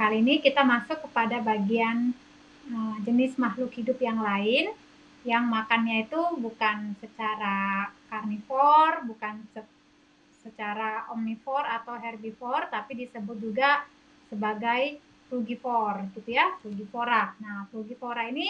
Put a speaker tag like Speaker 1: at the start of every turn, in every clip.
Speaker 1: kali ini kita masuk kepada bagian jenis makhluk hidup yang lain yang makannya itu bukan secara karnivor, bukan secara omnivor atau herbivor, tapi disebut juga sebagai frugivor gitu ya, frugivora. Nah, frugivora ini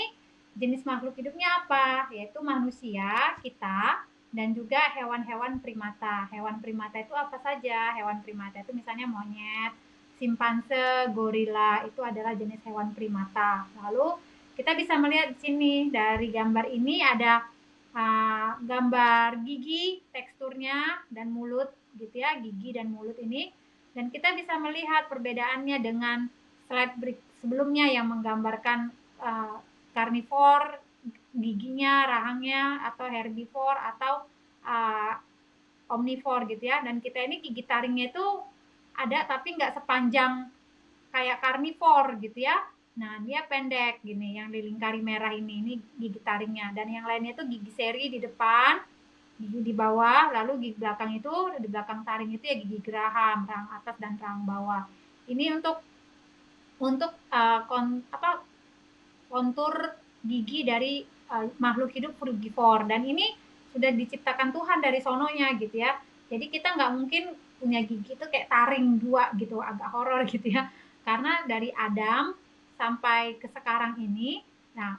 Speaker 1: jenis makhluk hidupnya apa? Yaitu manusia, kita, dan juga hewan-hewan primata. Hewan primata itu apa saja? Hewan primata itu misalnya monyet, simpanse, gorila, itu adalah jenis hewan primata. Lalu kita bisa melihat di sini dari gambar ini ada gambar gigi, teksturnya, dan mulut gitu ya, gigi dan mulut ini. Dan kita bisa melihat perbedaannya dengan slide sebelumnya yang menggambarkan karnivor, giginya, rahangnya, atau herbivor atau omnivor gitu ya. Dan kita ini gigi taringnya itu ada tapi nggak sepanjang kayak karnivor gitu ya. Nah, dia pendek gini, yang dilingkari merah ini gigi taringnya, dan yang lainnya itu gigi seri di depan, gigi di bawah, lalu gigi belakang itu, di belakang taring itu ya gigi geraham, rahang atas dan rahang bawah. Ini untuk kontur gigi dari makhluk hidup frugivor, dan ini sudah diciptakan Tuhan dari sononya gitu ya. Jadi kita nggak mungkin punya gigi itu kayak taring dua gitu, agak horor gitu ya. Karena dari Adam sampai ke sekarang ini, nah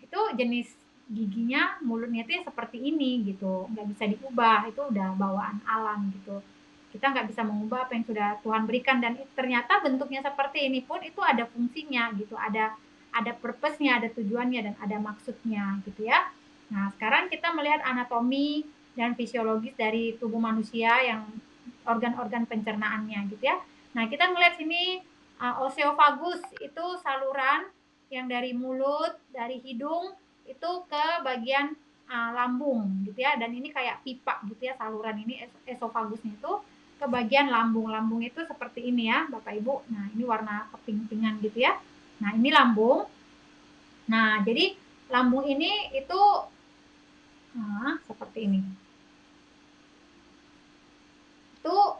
Speaker 1: itu jenis giginya, mulutnya itu ya seperti ini gitu, nggak bisa diubah, itu udah bawaan alam gitu. Kita nggak bisa mengubah apa yang sudah Tuhan berikan, dan ternyata bentuknya seperti ini pun itu ada fungsinya gitu, ada purpose-nya, ada tujuannya, dan ada maksudnya gitu ya. Nah, sekarang kita melihat anatomi dan fisiologis dari tubuh manusia yang organ-organ pencernaannya gitu ya. Nah, kita melihat sini oseofagus itu saluran yang dari mulut, dari hidung itu ke bagian lambung gitu ya, dan ini kayak pipa gitu ya, saluran ini esofagusnya itu ke bagian lambung. Lambung itu seperti ini ya Bapak Ibu. Nah, ini warna keping-pingan gitu ya. Nah, ini lambung. Nah, jadi lambung ini itu seperti ini. Itu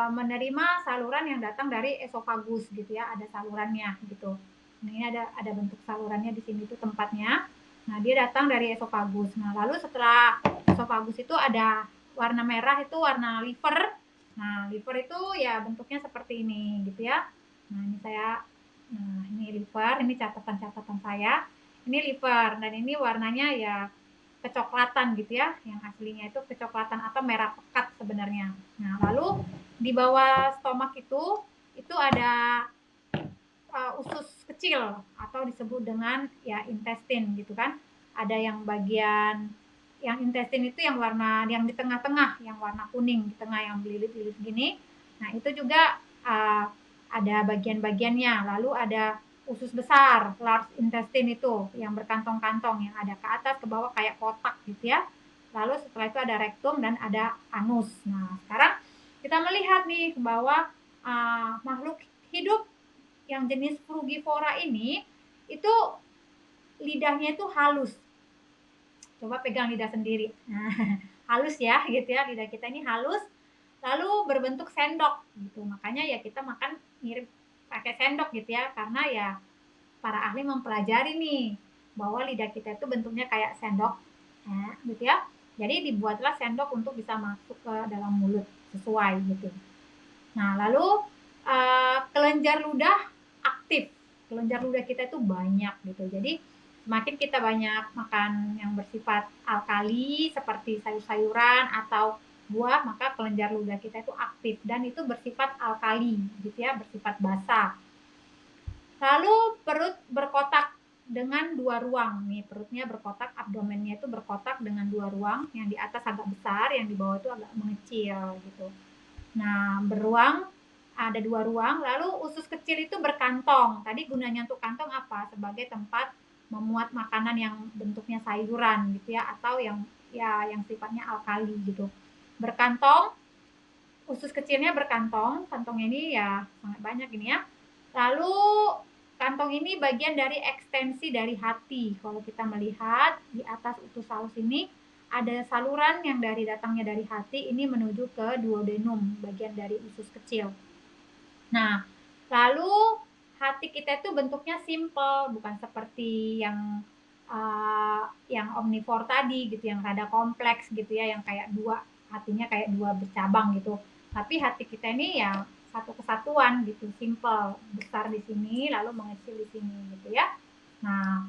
Speaker 1: menerima saluran yang datang dari esofagus gitu ya, ada salurannya gitu. Nah, ini ada bentuk salurannya di sini tuh tempatnya. Nah, dia datang dari esofagus. Nah, lalu setelah esofagus itu ada warna merah, itu warna liver. Nah, liver itu ya bentuknya seperti ini gitu ya. Nah, ini liver, ini catatan-catatan saya. Ini liver, dan ini warnanya ya kecoklatan gitu ya, yang aslinya itu kecoklatan atau merah pekat sebenarnya. Nah, lalu di bawah stomak itu ada usus kecil atau disebut dengan ya intestin gitu kan. Ada yang bagian yang intestin itu yang warna yang di tengah-tengah, yang warna kuning di tengah, yang belilit-belilit gini. Nah, itu juga ada bagian-bagiannya. Lalu ada usus besar, large intestine itu yang berkantong-kantong, yang ada ke atas ke bawah kayak kotak gitu ya. Lalu setelah itu ada rektum dan ada anus. Nah, sekarang kita melihat nih bahwa makhluk hidup yang jenis frugivora ini itu lidahnya itu halus. Coba pegang lidah sendiri. Nah, halus ya gitu ya, lidah kita ini halus, lalu berbentuk sendok gitu. Makanya ya kita makan mirip pakai sendok gitu ya, karena ya para ahli mempelajari nih bahwa lidah kita itu bentuknya kayak sendok, gitu ya. Jadi dibuatlah sendok untuk bisa masuk ke dalam mulut sesuai gitu. Nah, lalu kelenjar ludah aktif. Kelenjar ludah kita itu banyak gitu. Jadi semakin kita banyak makan yang bersifat alkali seperti sayur-sayuran atau buah, maka kelenjar ludah kita itu aktif, dan itu bersifat alkali gitu ya, bersifat basah. Lalu perut berkotak dengan dua ruang. Nih, perutnya berkotak, abdomennya itu berkotak dengan dua ruang, yang di atas agak besar, yang di bawah itu agak mengecil gitu. Nah, beruang ada dua ruang. Lalu usus kecil itu berkantong. Tadi gunanya untuk kantong apa? Sebagai tempat memuat makanan yang bentuknya sayuran gitu ya, atau yang sifatnya alkali gitu. Berkantong, usus kecilnya berkantong. Kantong ini ya sangat banyak ini ya. Lalu kantong ini bagian dari ekstensi dari hati. Kalau kita melihat di atas usus halus ini ada saluran yang datangnya dari hati ini menuju ke duodenum, bagian dari usus kecil. Nah, lalu hati kita itu bentuknya simple, bukan seperti yang omnivore tadi gitu, yang rada kompleks gitu ya, yang kayak dua, hatinya kayak dua bercabang gitu. Tapi hati kita ini ya satu kesatuan gitu, simple, besar di sini lalu mengecil di sini gitu ya. Nah,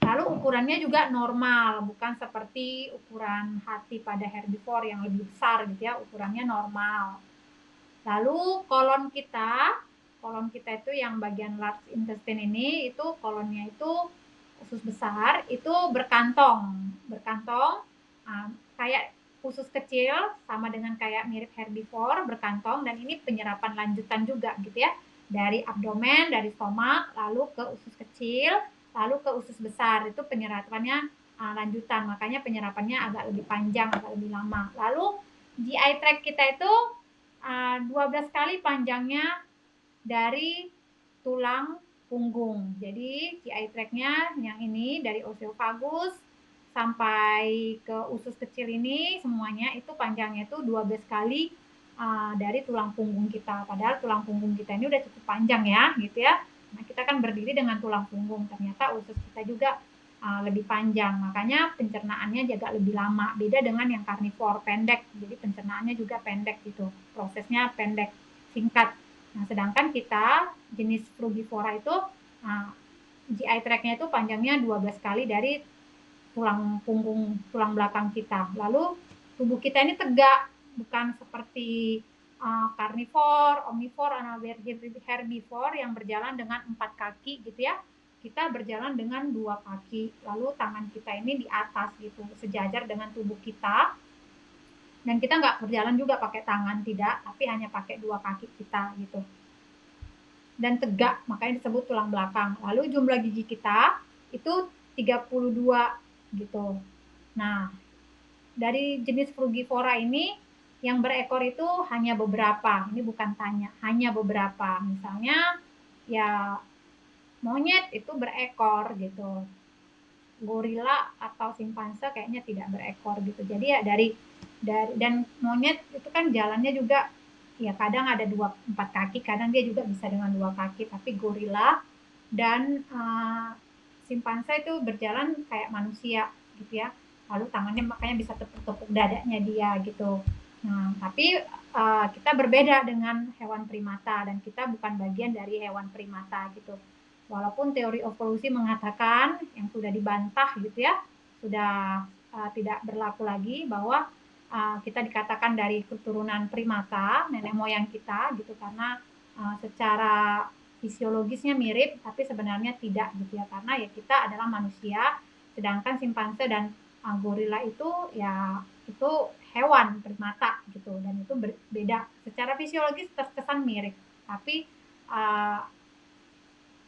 Speaker 1: lalu ukurannya juga normal, bukan seperti ukuran hati pada herbivore yang lebih besar gitu ya, ukurannya normal. Lalu kolon kita itu yang bagian large intestine ini, itu kolonnya itu usus besar, itu berkantong kayak usus kecil, sama dengan kayak mirip herbivore, berkantong, dan ini penyerapan lanjutan juga gitu ya, dari abdomen, dari stomak, lalu ke usus kecil, lalu ke usus besar, itu penyerapannya lanjutan, makanya penyerapannya agak lebih panjang, agak lebih lama. Lalu GI tract kita itu 12 kali panjangnya dari tulang punggung. Jadi GI tract-nya yang ini dari oesophagus sampai ke usus kecil ini semuanya itu panjangnya itu 12 kali dari tulang punggung kita. Padahal tulang punggung kita ini udah cukup panjang ya, gitu ya. Nah, kita kan berdiri dengan tulang punggung. Ternyata usus kita juga lebih panjang. Makanya pencernaannya juga lebih lama. Beda dengan yang karnivor, pendek. Jadi pencernaannya juga pendek gitu. Prosesnya pendek, singkat. Nah, sedangkan kita jenis frugivora itu GI tract-nya itu panjangnya 12 kali dari tulang punggung, tulang belakang kita. Lalu tubuh kita ini tegak, bukan seperti karnivor, omnivor, herbivor yang berjalan dengan 4 kaki gitu ya. Kita berjalan dengan 2 kaki, lalu tangan kita ini di atas gitu, sejajar dengan tubuh kita. Dan kita nggak berjalan juga pakai tangan, tidak, tapi hanya pakai 2 kaki kita gitu. Dan tegak, makanya disebut tulang belakang. Lalu jumlah gigi kita itu 32 gitu. Nah, dari jenis frugivora ini yang berekor itu hanya beberapa. Ini bukan tanya, hanya beberapa. Misalnya ya monyet itu berekor gitu. Gorila atau simpanse kayaknya tidak berekor gitu. Jadi ya dari dan monyet itu kan jalannya juga ya kadang ada 4 kaki, kadang dia juga bisa dengan 2 kaki. Tapi gorila dan simpanse itu berjalan kayak manusia gitu ya. Lalu tangannya makanya bisa tepuk-tepuk dadanya dia gitu. Nah, tapi kita berbeda dengan hewan primata dan kita bukan bagian dari hewan primata gitu. Walaupun teori evolusi mengatakan yang sudah dibantah gitu ya, sudah tidak berlaku lagi bahwa kita dikatakan dari keturunan primata, nenek moyang kita gitu, karena secara fisiologisnya mirip tapi sebenarnya tidak gitu ya, karena ya kita adalah manusia, sedangkan simpanse dan gorila itu ya itu hewan primata gitu, dan itu berbeda secara fisiologis, terkesan mirip tapi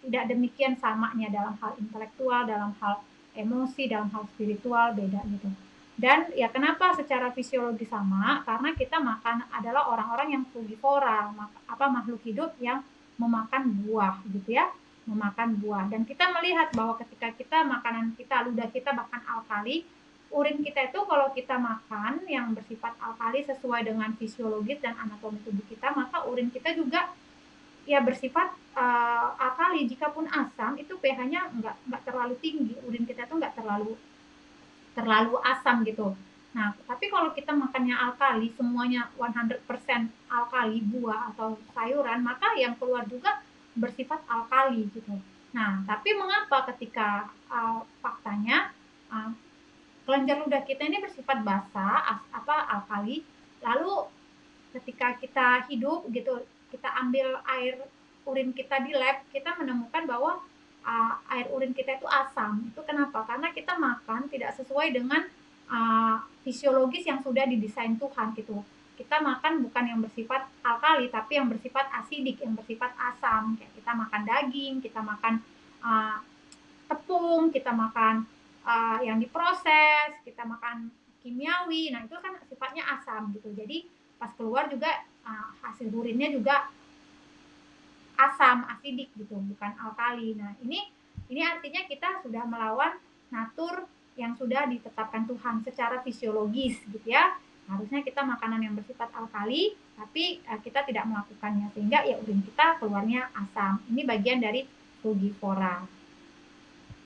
Speaker 1: tidak demikian samanya dalam hal intelektual, dalam hal emosi, dalam hal spiritual, beda gitu. Dan ya kenapa secara fisiologi sama? Karena kita makan adalah orang-orang yang frugivora, makhluk hidup yang memakan buah gitu ya, memakan buah. Dan kita melihat bahwa ketika kita makanan kita, ludah kita bahkan alkali, urin kita itu kalau kita makan yang bersifat alkali sesuai dengan fisiologis dan anatomi tubuh kita, maka urin kita juga ya bersifat alkali. Jikapun asam itu pH-nya nggak terlalu tinggi, urin kita tuh nggak terlalu asam gitu. Nah, tapi kalau kita makannya alkali, semuanya 100% alkali, buah atau sayuran, maka yang keluar juga bersifat alkali gitu. Nah, tapi mengapa ketika faktanya kelenjar ludah kita ini bersifat basa, alkali, lalu ketika kita hidup gitu, kita ambil air urin kita di lab, kita menemukan bahwa air urin kita itu asam. Itu kenapa? Karena kita makan tidak sesuai dengan fisiologis yang sudah didesain Tuhan gitu. Kita makan bukan yang bersifat alkali, tapi yang bersifat asidik, yang bersifat asam. Kayak kita makan daging, kita makan tepung, kita makan yang diproses, kita makan kimiawi. Nah, itu kan sifatnya asam gitu. Jadi pas keluar juga hasil urinnya juga asam, asidik gitu, bukan alkali. Nah, ini artinya kita sudah melawan natur yang sudah ditetapkan Tuhan secara fisiologis gitu ya. Harusnya kita makanan yang bersifat alkali, tapi kita tidak melakukannya sehingga ya urin kita keluarnya asam. Ini bagian dari frugivora.